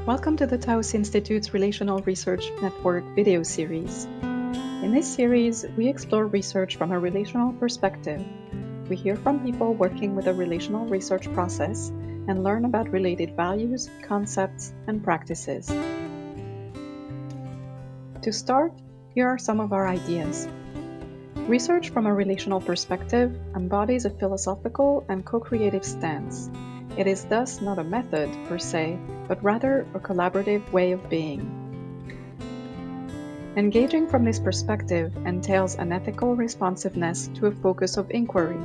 Welcome to the Taos Institute's Relational Research Network video series. In this series, we explore research from a relational perspective. We hear from people working with a relational research process and learn about related values, concepts, and practices. To start, here are some of our ideas. Research from a relational perspective embodies a philosophical and co-creative stance. It is thus not a method, per se, but rather a collaborative way of being. Engaging from this perspective entails an ethical responsiveness to a focus of inquiry.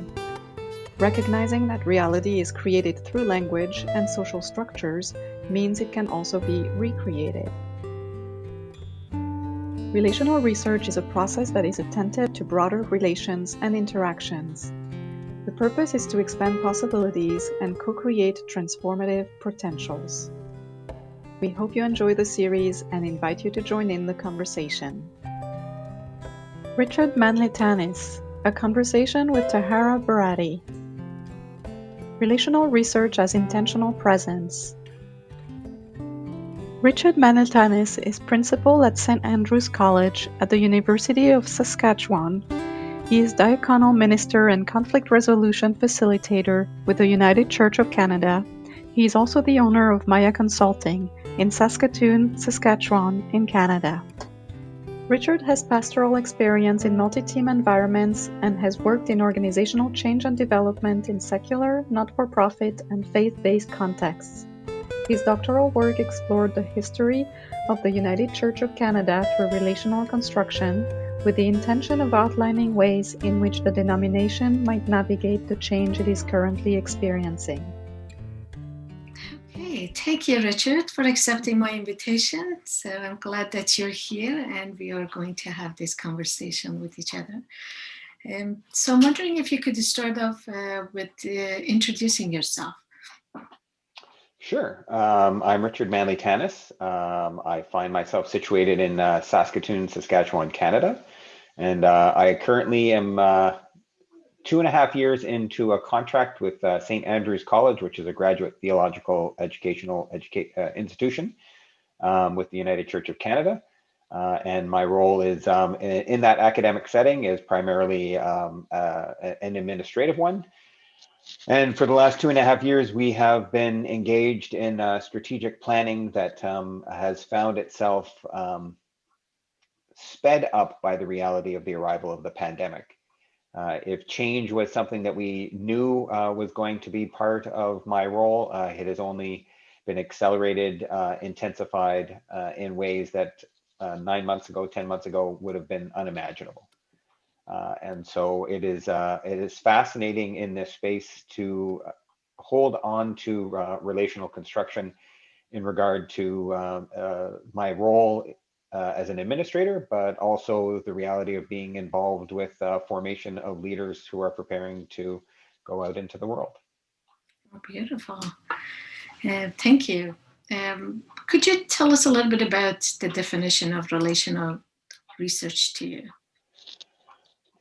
Recognizing that reality is created through language and social structures means it can also be recreated. Relational research is a process that is attentive to broader relations and interactions. The purpose is to expand possibilities and co-create transformative potentials. We hope you enjoy the series and invite you to join in the conversation. Richard Manley-Tannis, A Conversation with Tahara Barati. Relational Research as Intentional Presence. Richard Manley-Tannis is principal at St. Andrew's College at the University of Saskatchewan. He is diaconal minister and conflict resolution facilitator with the United Church of Canada. He is also the owner of Maya Consulting in Saskatoon, Saskatchewan, in Canada. Richard has pastoral experience in multi-team environments and has worked in organizational change and development in secular, not-for-profit, and faith-based contexts. His doctoral work explored the history of the United Church of Canada through relational construction, with the intention of outlining ways in which the denomination might navigate the change it is currently experiencing. Okay, thank you, Richard, for accepting my invitation. So I'm glad that you're here and we are going to have this conversation with each other. So I'm wondering if you could start off with introducing yourself. Sure. I'm Richard Manley-Tannis. I find myself situated in Saskatoon, Saskatchewan, Canada. And I currently am 2.5 years into a contract with St. Andrew's College, which is a graduate theological educational institution with the United Church of Canada. And my role is in that academic setting is primarily an administrative one. And for the last 2.5 years, we have been engaged in strategic planning that has found itself sped up by the reality of the arrival of the pandemic. If change was something that we knew was going to be part of my role, it has only been accelerated, intensified in ways that 9 months ago, 10 months ago would have been unimaginable. And so it is fascinating in this space to hold on to relational construction in regard to my role as an administrator, but also the reality of being involved with formation of leaders who are preparing to go out into the world. Oh, beautiful. Thank you. Could you tell us a little bit about the definition of relational research to you?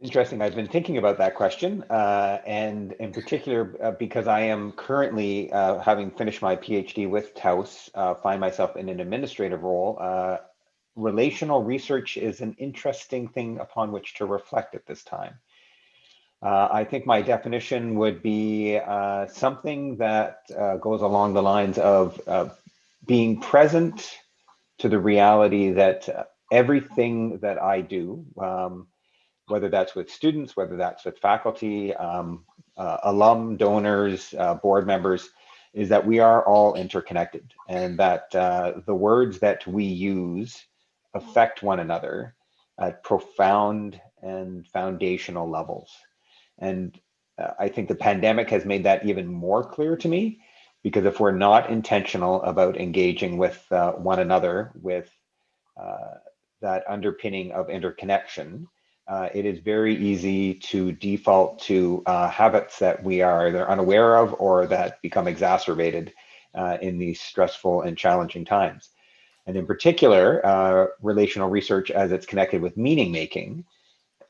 Interesting. I've been thinking about that question, and in particular, because I am currently, having finished my PhD with Taos, find myself in an administrative role. Relational research is an interesting thing upon which to reflect at this time. I think my definition would be something that goes along the lines of being present to the reality that everything that I do, whether that's with students, whether that's with faculty, alum, donors, board members, is that we are all interconnected, and that the words that we use affect one another at profound and foundational levels. And I think the pandemic has made that even more clear to me, because if we're not intentional about engaging with one another with that underpinning of interconnection, it is very easy to default to habits that we are either unaware of or that become exacerbated in these stressful and challenging times. And in particular, relational research as it's connected with meaning making,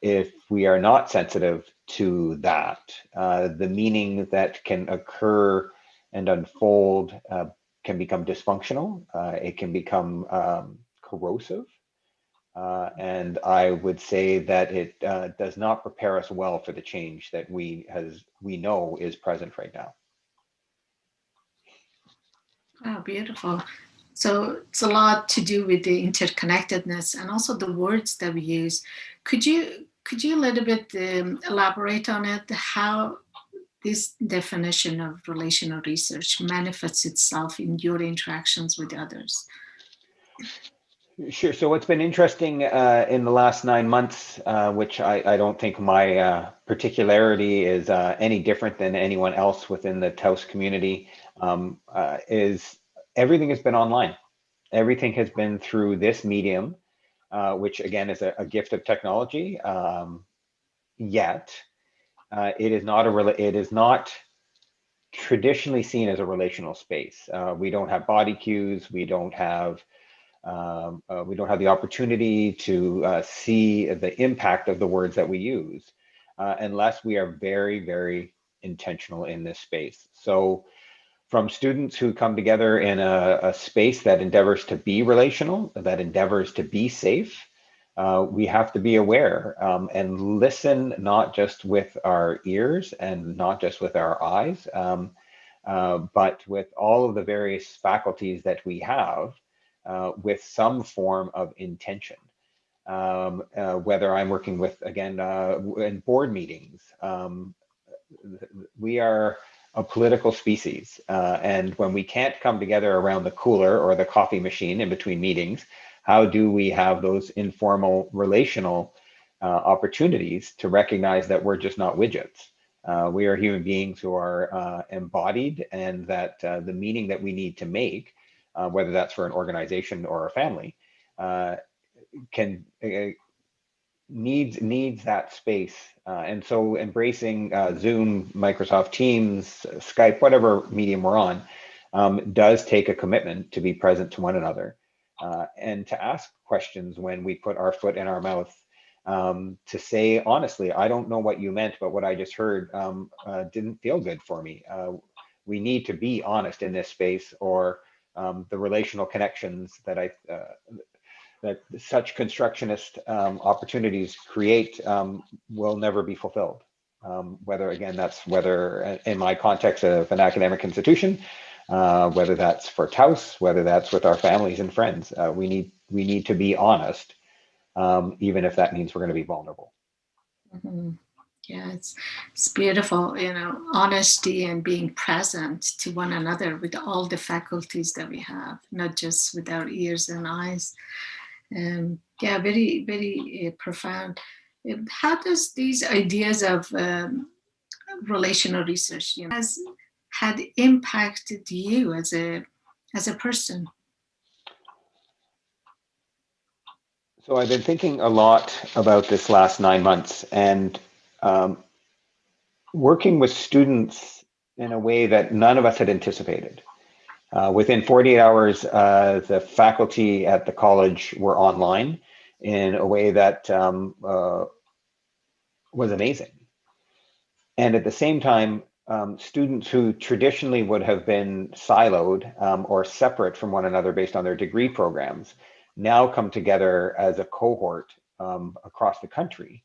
if we are not sensitive to that, the meaning that can occur and unfold can become dysfunctional. It can become corrosive. And I would say that it does not prepare us well for the change that we know is present right now. Wow, beautiful. So it's a lot to do with the interconnectedness and also the words that we use. Could you a little bit elaborate on it? How this definition of relational research manifests itself in your interactions with others? Sure. So what's been interesting in the last 9 months, which I don't think my particularity is any different than anyone else within the Taos community, is everything has been online. Everything has been through this medium, which again is a gift of technology. Yet it is not traditionally seen as a relational space. We don't have body cues. We don't have the opportunity to see the impact of the words that we use unless we are very, very intentional in this space. So from students who come together in a space that endeavors to be relational, that endeavors to be safe, we have to be aware and listen, not just with our ears and not just with our eyes, but with all of the various faculties that we have, with some form of intention. Whether I'm working with, again, in board meetings, we are a political species. And when we can't come together around the cooler or the coffee machine in between meetings, how do we have those informal relational opportunities to recognize that we're just not widgets? We are human beings who are embodied, and that the meaning that we need to make, whether that's for an organization or a family, can needs that space. And so embracing Zoom, Microsoft Teams, Skype, whatever medium we're on, does take a commitment to be present to one another and to ask questions when we put our foot in our mouth. To say, honestly, I don't know what you meant, but what I just heard didn't feel good for me. We need to be honest in this space, or the relational connections that such constructionist opportunities create will never be fulfilled. Whether in my context of an academic institution, whether that's for Taos, whether that's with our families and friends, we need to be honest, even if that means we're going to be vulnerable. Mm-hmm. Yeah, it's beautiful, honesty and being present to one another with all the faculties that we have, not just with our ears and eyes. Yeah, very, very profound. How does these ideas of relational research, has had impacted you as a person? So I've been thinking a lot about this last 9 months, and working with students in a way that none of us had anticipated. Within 48 hours, the faculty at the college were online in a way that was amazing. And at the same time, students who traditionally would have been siloed or separate from one another based on their degree programs now come together as a cohort across the country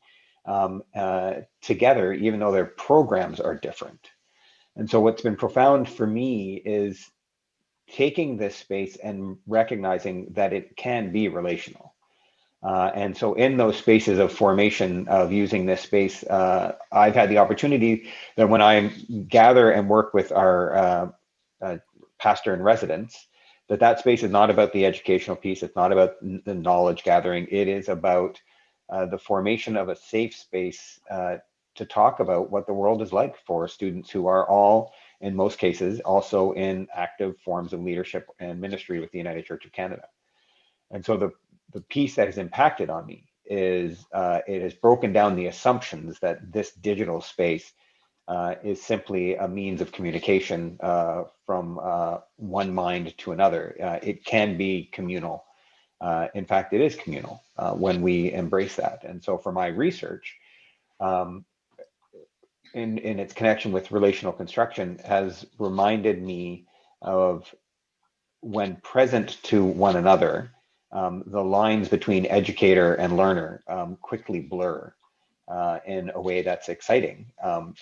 together, even though their programs are different. And so what's been profound for me is taking this space and recognizing that it can be relational. And so in those spaces of formation of using this space, I've had the opportunity that when I gather and work with our pastor in residence, that space is not about the educational piece. It's not about the knowledge gathering. It is about the formation of a safe space to talk about what the world is like for students who are all, in most cases, also in active forms of leadership and ministry with the United Church of Canada. And so the piece that has impacted on me is it has broken down the assumptions that this digital space is simply a means of communication from one mind to another. It can be communal. In fact, it is communal when we embrace that. And so for my research, in its connection with relational construction, has reminded me of when present to one another, the lines between educator and learner quickly blur in a way that's exciting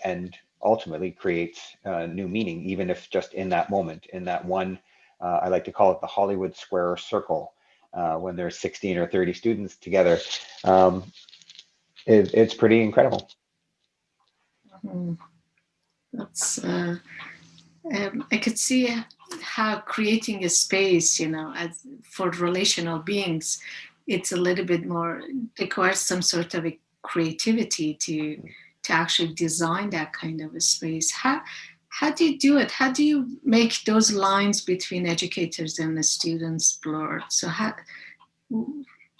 and ultimately creates new meaning, even if just in that moment, in that one, I like to call it the Hollywood Square circle, when there's 16 or 30 students together. It's pretty incredible. Mhm. That's I could see how creating a space, as for relational beings, it's a little bit more, requires some sort of a creativity to actually design that kind of a space. How do you do it? How do you make those lines between educators and the students blurred? So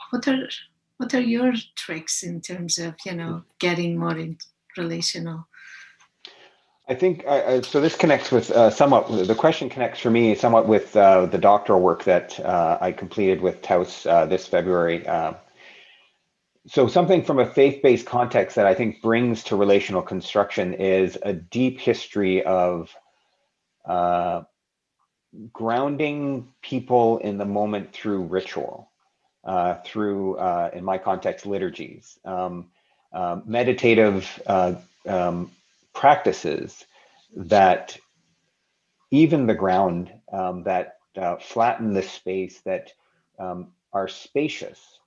what are what are your tricks in terms of getting more in relational? I think so. This connects with somewhat. The question connects for me somewhat with the doctoral work that I completed with Taos this February. So something from a faith-based context that I think brings to relational construction is a deep history of uh, grounding people in the moment through ritual, through, in my context, liturgies, meditative practices that even the ground, that flatten the space, that are spacious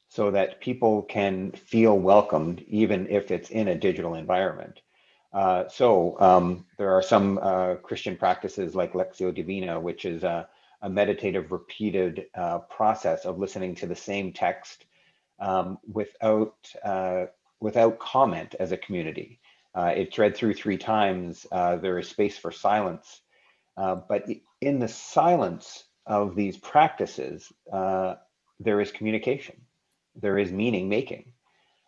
so that people can feel welcomed even if it's in a digital environment. There are some Christian practices like Lectio Divina, which is a meditative repeated process of listening to the same text without comment as a community. It's read through 3 times. There is space for silence. But in the silence of these practices, there is communication, there is meaning making.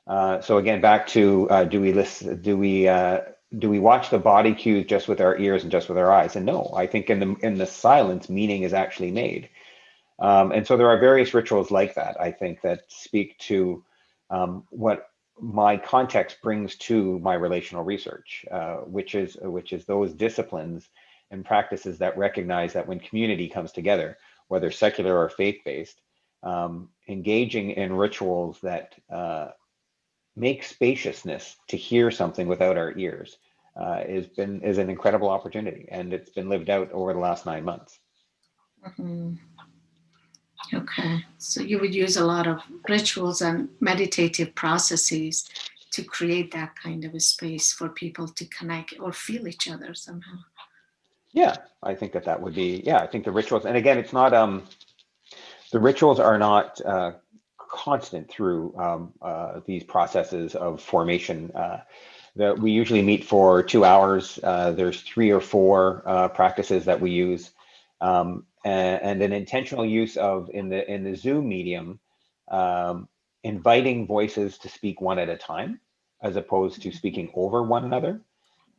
So again, back to do we listen? Do we watch the body cues just with our ears and just with our eyes? And no, I think in the silence, meaning is actually made. And so there are various rituals like that, I think, that speak to what my context brings to my relational research, which is those disciplines and practices that recognize that when community comes together, whether secular or faith-based, engaging in rituals that make spaciousness to hear something without our ears is an incredible opportunity, and it's been lived out over the last 9 months. Mhm. Okay, so you would use a lot of rituals and meditative processes to create that kind of a space for people to connect or feel each other somehow. Yeah, I think that would be, yeah, I think the rituals, and again, it's not, the rituals are not constant through these processes of formation. That we usually meet for 2 hours. There's 3 or 4 practices that we use, and an intentional use of in the Zoom medium, inviting voices to speak one at a time, as opposed to speaking over one another.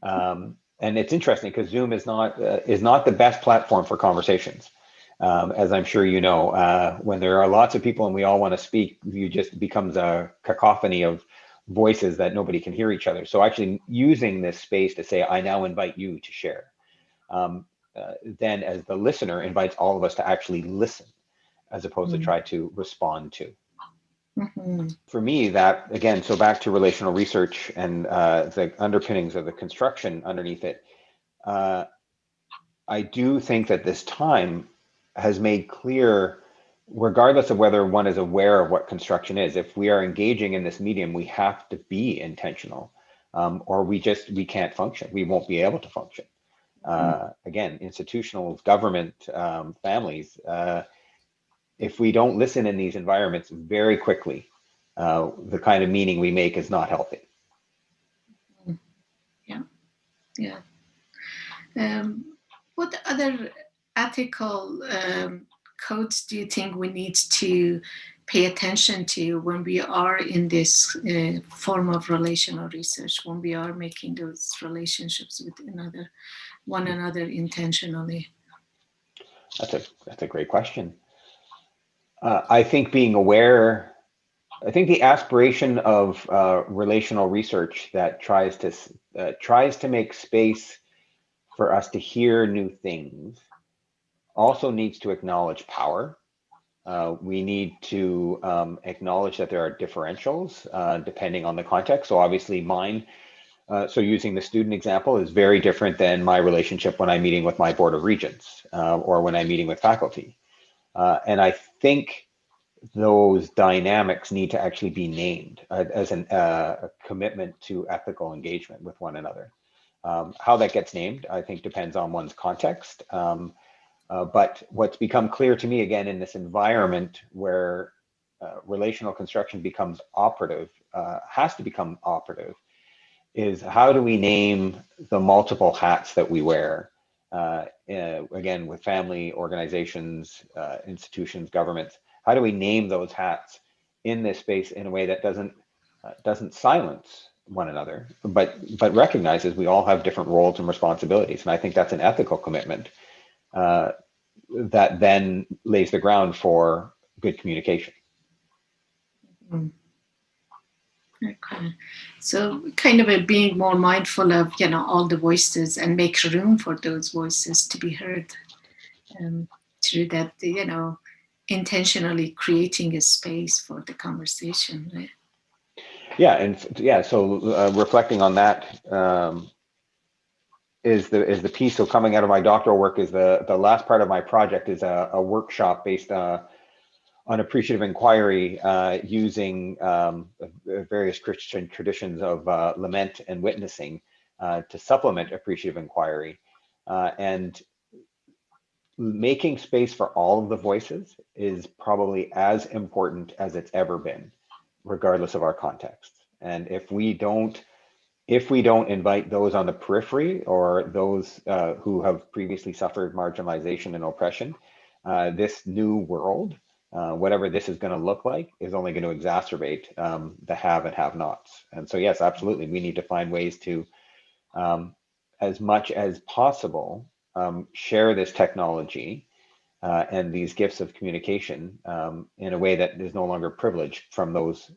And it's interesting because Zoom is not the best platform for conversations. As I'm sure you know, when there are lots of people and we all want to speak, you just becomes a cacophony of voices that nobody can hear each other. So actually using this space to say, I now invite you to share, then as the listener invites all of us to actually listen, as opposed to try to respond to. Mm-hmm. For me, that again, so back to relational research and the underpinnings of the construction underneath it, I do think that this time has made clear, regardless of whether one is aware of what construction is, if we are engaging in this medium, we have to be intentional, or we can't function. We won't be able to function. Again, institutionals, government, families, if we don't listen in these environments very quickly, the kind of meaning we make is not healthy. Yeah, yeah. What other ethical codes do you think we need to pay attention to when we are in this form of relational research, when we are making those relationships with one another intentionally? That's a great question. I think being aware, I think the aspiration of relational research that tries to make space for us to hear new things also needs to acknowledge power. We need to acknowledge that there are differentials depending on the context. So obviously mine, so using the student example, is very different than my relationship when I'm meeting with my board of regents or when I'm meeting with faculty. And I think those dynamics need to actually be named as a commitment to ethical engagement with one another. How that gets named, I think, depends on one's context. But what's become clear to me, again, in this environment where relational construction becomes operative, has to become operative, is how do we name the multiple hats that we wear? Again, with family, organizations, institutions, governments, how do we name those hats in this space in a way that doesn't silence one another, but recognizes we all have different roles and responsibilities? And I think that's an ethical commitment that then lays the ground for good communication. Mm. Okay, so kind of being more mindful of all the voices and make room for those voices to be heard, through that intentionally creating a space for the conversation, right? Yeah, and yeah, so reflecting on that is the piece. So coming out of my doctoral work is the last part of my project is a workshop based on appreciative inquiry using various Christian traditions of lament and witnessing to supplement appreciative inquiry. And making space for all of the voices is probably as important as it's ever been, regardless of our context. And if we don't invite those on the periphery or those who have previously suffered marginalization and oppression, this new world, whatever this is going to look like, is only going to exacerbate the have and have-nots. And so, yes, absolutely, we need to find ways to, as much as possible, share this technology and these gifts of communication in a way that is no longer privileged from those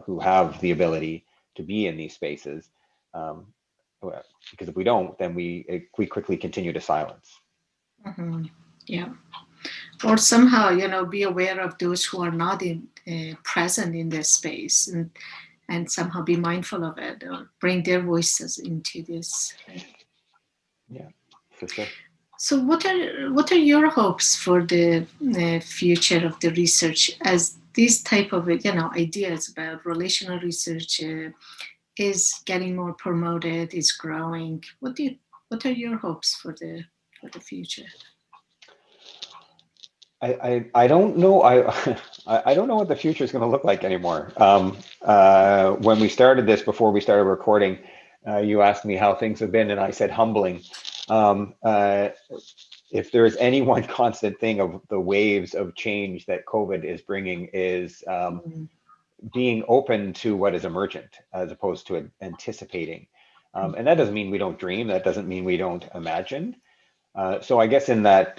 who have the ability to be in these spaces. Because if we don't, then we quickly continue to silence. Mm-hmm. Yeah. Or somehow, be aware of those who are not present in this space, and somehow be mindful of it, or bring their voices into this. Yeah, for sure. So, what are your hopes for the future of the research as these type of ideas about relational research is getting more promoted, is growing? What are your hopes for the future? I don't know. I don't know what the future is going to look like anymore. When we started this, before we started recording, you asked me how things have been, and I said humbling. If there is any one constant thing of the waves of change that COVID is bringing, is being open to what is emergent as opposed to anticipating. And that doesn't mean we don't dream. That doesn't mean we don't imagine. So I guess in that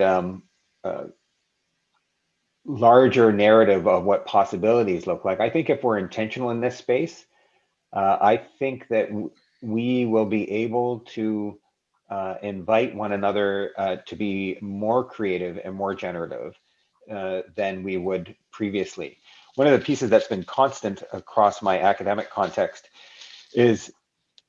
larger narrative of what possibilities look like, I think if we're intentional in this space, I think that we will be able to invite one another to be more creative and more generative than we would previously. One of the pieces that's been constant across my academic context is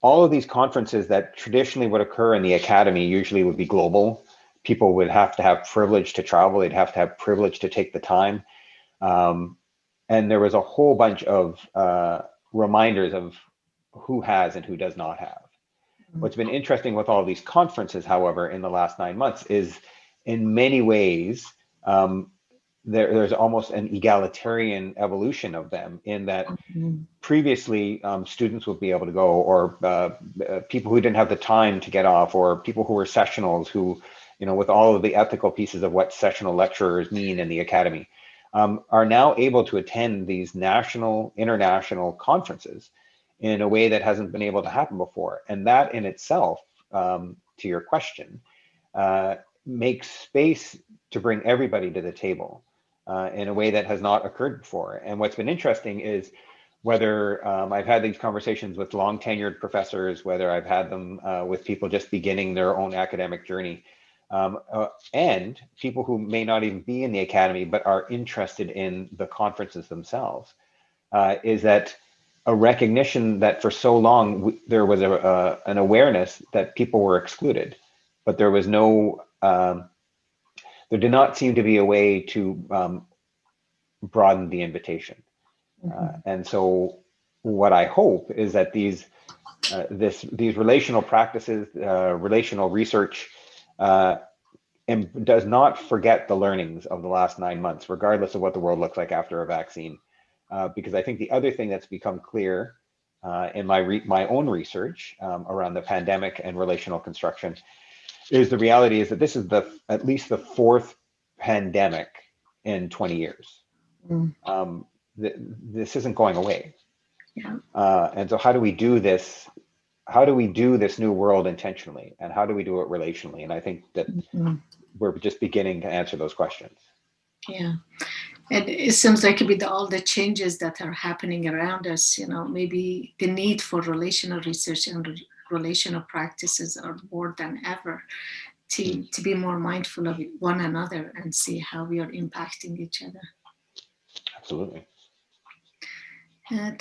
all of these conferences that traditionally would occur in the academy usually would be global. People would have to have privilege to travel. They'd have to have privilege to take the time. And there was a whole bunch of reminders of who has and who does not have. What's been interesting with all of these conferences, however, in the last 9 months is in many ways, there's almost an egalitarian evolution of them, in that previously students would be able to go, or people who didn't have the time to get off, or people who were sessionals who, with all of the ethical pieces of what sessional lecturers mean in the academy, are now able to attend these national, international conferences in a way that hasn't been able to happen before. And that in itself, to your question, makes space to bring everybody to the table in a way that has not occurred before. And what's been interesting is whether I've had these conversations with long tenured professors, whether I've had them with people just beginning their own academic journey, and people who may not even be in the academy but are interested in the conferences themselves, is that a recognition that for so long there was an awareness that people were excluded, but there was no, there did not seem to be a way to broaden the invitation. And so what I hope is that these relational practices, relational research, and does not forget the learnings of the last 9 months, regardless of what the world looks like after a vaccine. Because I think the other thing that's become clear in my own research around the pandemic and relational construction is the reality is that this is at least the fourth pandemic in 20 years. This isn't going away. Yeah. And so how do we do this? How do we do this new world intentionally? And how do we do it relationally? And I think that we're just beginning to answer those questions. Yeah. And it seems like with all the changes that are happening around us, maybe the need for relational research and relational practices are more than ever to be more mindful of one another and see how we are impacting each other. Absolutely.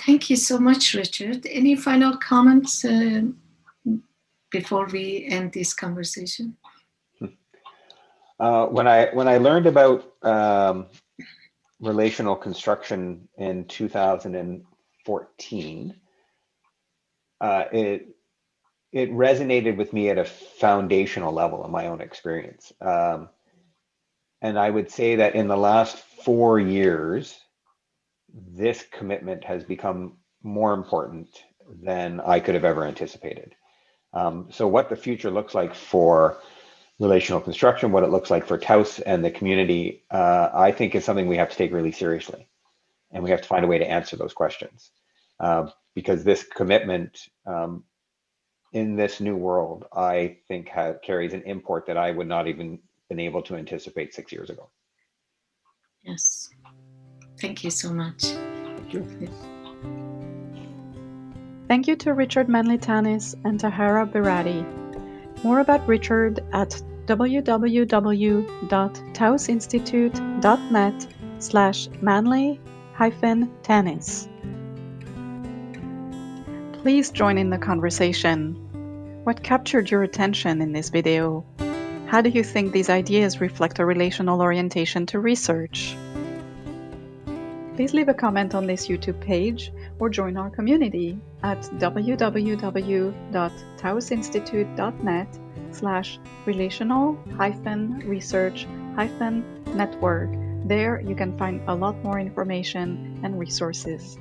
Thank you so much, Richard. Any final comments before we end this conversation? When I learned about relational construction in 2014, it resonated with me at a foundational level in my own experience. And I would say that in the last 4 years, this commitment has become more important than I could have ever anticipated. So what the future looks like for relational construction, what it looks like for Taos and the community, I think is something we have to take really seriously. And we have to find a way to answer those questions. Because this commitment in this new world, I think carries an import that I would not even been able to anticipate 6 years ago. Yes. Thank you so much. Thank you. Thank you to Richard Manley-Tannis and Tahara Berati. More about Richard at www.taosinstitute.net/Manley-Tannis. Please join in the conversation. What captured your attention in this video? How do you think these ideas reflect a relational orientation to research? Please leave a comment on this YouTube page or join our community at www.taosinstitute.net/relational-research-network. There you can find a lot more information and resources.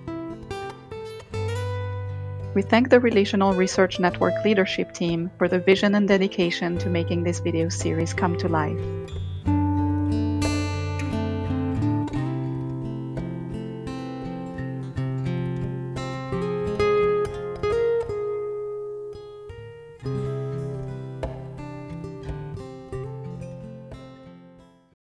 We thank the Relational Research Network leadership team for the vision and dedication to making this video series come to life.